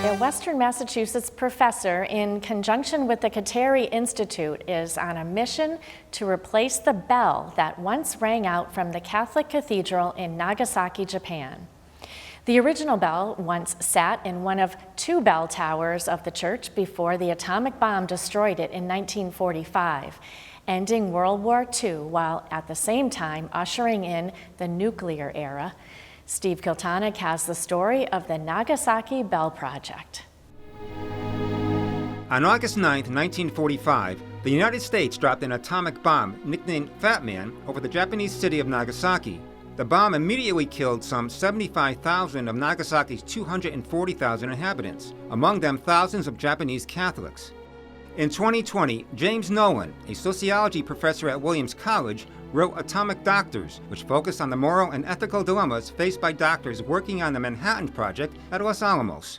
a Western Massachusetts professor, in conjunction with the Kateri Institute, is on a mission to replace the bell that once rang out from the Catholic Cathedral in Nagasaki, Japan. The original bell once sat in one of two bell towers of the church before the atomic bomb destroyed it in 1945, ending World War II while at the same time ushering in the nuclear era. Steve Kiltonick has the story of the Nagasaki Bell Project. On August 9, 1945, the United States dropped an atomic bomb nicknamed Fat Man over the Japanese city of Nagasaki. The bomb immediately killed some 75,000 of Nagasaki's 240,000 inhabitants, among them thousands of Japanese Catholics. In 2020, James Nolan, a sociology professor at Williams College, wrote Atomic Doctors, which focused on the moral and ethical dilemmas faced by doctors working on the Manhattan Project at Los Alamos.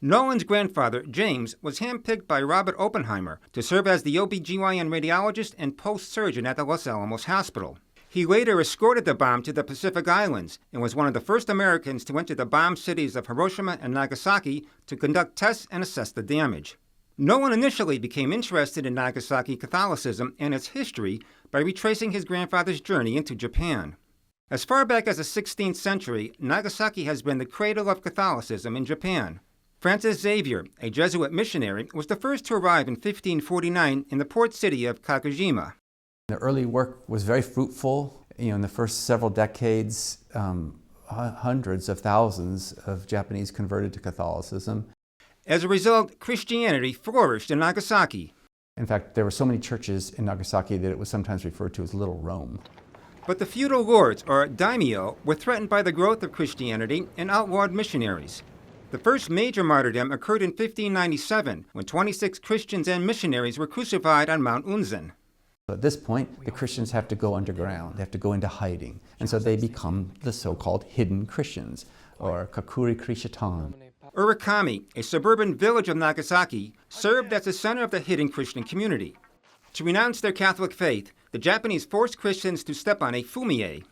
Nolan's grandfather, James, was handpicked by Robert Oppenheimer to serve as the OB/GYN radiologist and post-surgeon at the Los Alamos Hospital. He later escorted the bomb to the Pacific Islands and was one of the first Americans to enter the bombed cities of Hiroshima and Nagasaki to conduct tests and assess the damage. Nolan initially became interested in Nagasaki Catholicism and its history by retracing his grandfather's journey into Japan. As far back as the 16th century, Nagasaki has been the cradle of Catholicism in Japan. Francis Xavier, a Jesuit missionary, was the first to arrive in 1549 in the port city of Kakujima. The early work was very fruitful. In the first several decades, hundreds of thousands of Japanese converted to Catholicism. As a result, Christianity flourished in Nagasaki. In fact, there were so many churches in Nagasaki that it was sometimes referred to as Little Rome. But the feudal lords, or daimyo, were threatened by the growth of Christianity and outlawed missionaries. The first major martyrdom occurred in 1597, when 26 Christians and missionaries were crucified on Mount Unzen. At this point, the Christians have to go underground. They have to go into hiding. And so they become the so-called hidden Christians, or Kakuri Krishitan. Urakami, a suburban village of Nagasaki, served as the center of the hidden Christian community. To renounce their Catholic faith, the Japanese forced Christians to step on a fumie.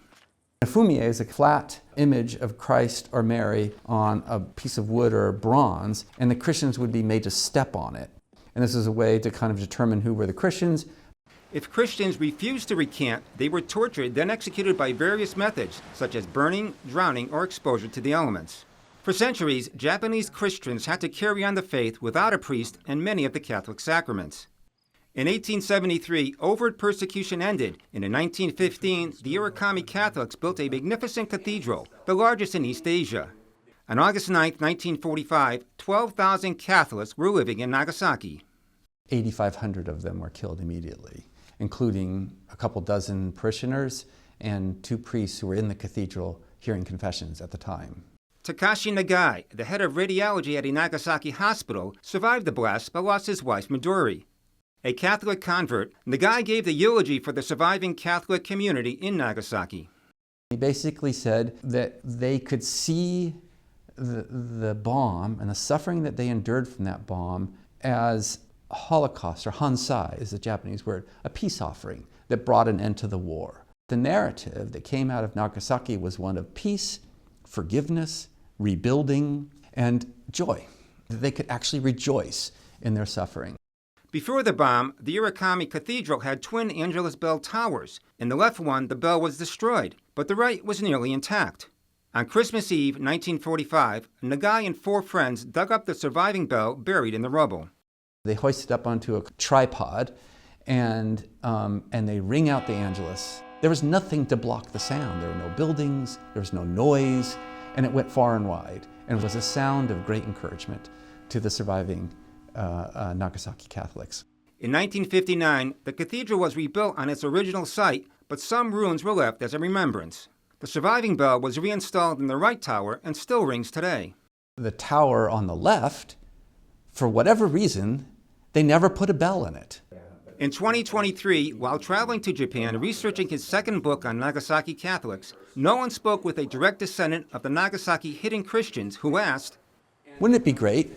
A fumie is a flat image of Christ or Mary on a piece of wood or bronze, and the Christians would be made to step on it. And this is a way to kind of determine who were the Christians. If Christians refused to recant, they were tortured, then executed by various methods, such as burning, drowning, or exposure to the elements. For centuries, Japanese Christians had to carry on the faith without a priest and many of the Catholic sacraments. In 1873, overt persecution ended, and in 1915, the Urakami Catholics built a magnificent cathedral, the largest in East Asia. On August 9, 1945, 12,000 Catholics were living in Nagasaki. 8,500 of them were killed immediately, including a couple dozen parishioners and 2 priests who were in the cathedral hearing confessions at the time. Takashi Nagai, the head of radiology at a Nagasaki hospital, survived the blast but lost his wife Midori. A Catholic convert, Nagai gave the eulogy for the surviving Catholic community in Nagasaki. He basically said that they could see the bomb and the suffering that they endured from that bomb as a Holocaust, or Hansai is the Japanese word, a peace offering that brought an end to the war. The narrative that came out of Nagasaki was one of peace, forgiveness, rebuilding, and joy. They could actually rejoice in their suffering. Before the bomb, the Urakami Cathedral had twin Angelus bell towers. In the left one, the bell was destroyed, but the right was nearly intact. On Christmas Eve, 1945, Nagai and 4 friends dug up the surviving bell buried in the rubble. They hoist it up onto a tripod, and they ring out the Angelus. There was nothing to block the sound. There were no buildings, there was no noise, and it went far and wide. And it was a sound of great encouragement to the surviving Nagasaki Catholics. In 1959, the cathedral was rebuilt on its original site, but some ruins were left as a remembrance. The surviving bell was reinstalled in the right tower and still rings today. The tower on the left, for whatever reason, they never put a bell in it. In 2023, while traveling to Japan researching his second book on Nagasaki Catholics, Nolan spoke with a direct descendant of the Nagasaki hidden Christians who asked, "Wouldn't it be great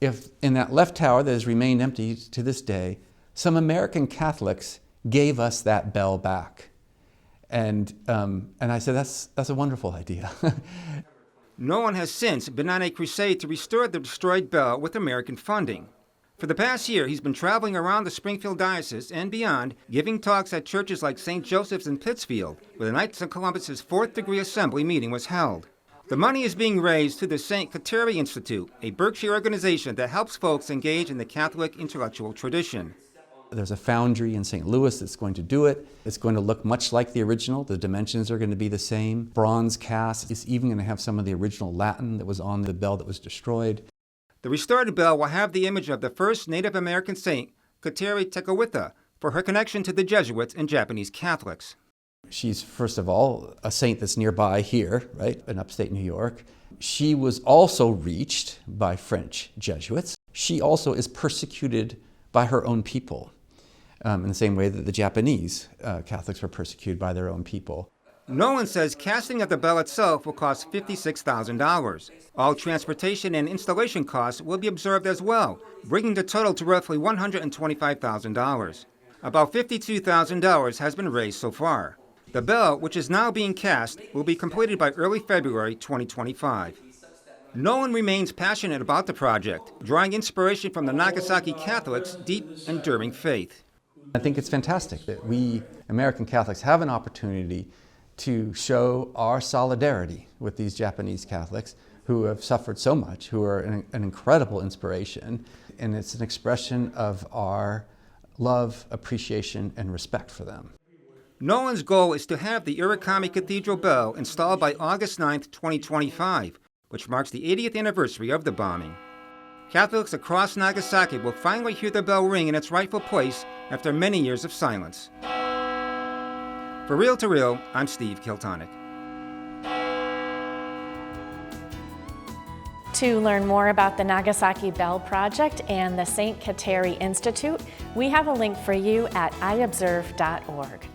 if in that left tower that has remained empty to this day, some American Catholics gave us that bell back?" And I said, that's a wonderful idea. No one has since been on a crusade to restore the destroyed bell with American funding. For the past year, he's been traveling around the Springfield Diocese and beyond, giving talks at churches like St. Joseph's in Pittsfield, where the Knights of Columbus's Fourth Degree Assembly meeting was held. The money is being raised through the St. Kateri Institute, a Berkshire organization that helps folks engage in the Catholic intellectual tradition. There's a foundry in St. Louis that's going to do it. It's going to look much like the original. The dimensions are going to be the same. Bronze cast. It's even going to have some of the original Latin that was on the bell that was destroyed. The restored bell will have the image of the first Native American saint, Kateri Tekakwitha, for her connection to the Jesuits and Japanese Catholics. She's, first of all, a saint that's nearby here, right, in upstate New York. She was also reached by French Jesuits. She also is persecuted by her own people. In the same way that the Japanese Catholics were persecuted by their own people. Nolan says casting of the bell itself will cost $56,000. All transportation and installation costs will be absorbed as well, bringing the total to roughly $125,000. About $52,000 has been raised so far. The bell, which is now being cast, will be completed by early February 2025. Nolan remains passionate about the project, drawing inspiration from the Nagasaki Catholics' deep, enduring faith. I think it's fantastic that we American Catholics have an opportunity to show our solidarity with these Japanese Catholics who have suffered so much, who are an incredible inspiration, and it's an expression of our love, appreciation, and respect for them. Nolan's goal is to have the Irakami Cathedral bell installed by August 9, 2025, which marks the 80th anniversary of the bombing. Catholics across Nagasaki will finally hear the bell ring in its rightful place after many years of silence. For Real to Real, I'm Steve Kiltonick. To learn more about the Nagasaki Bell Project and the St. Kateri Institute, we have a link for you at iobserve.org.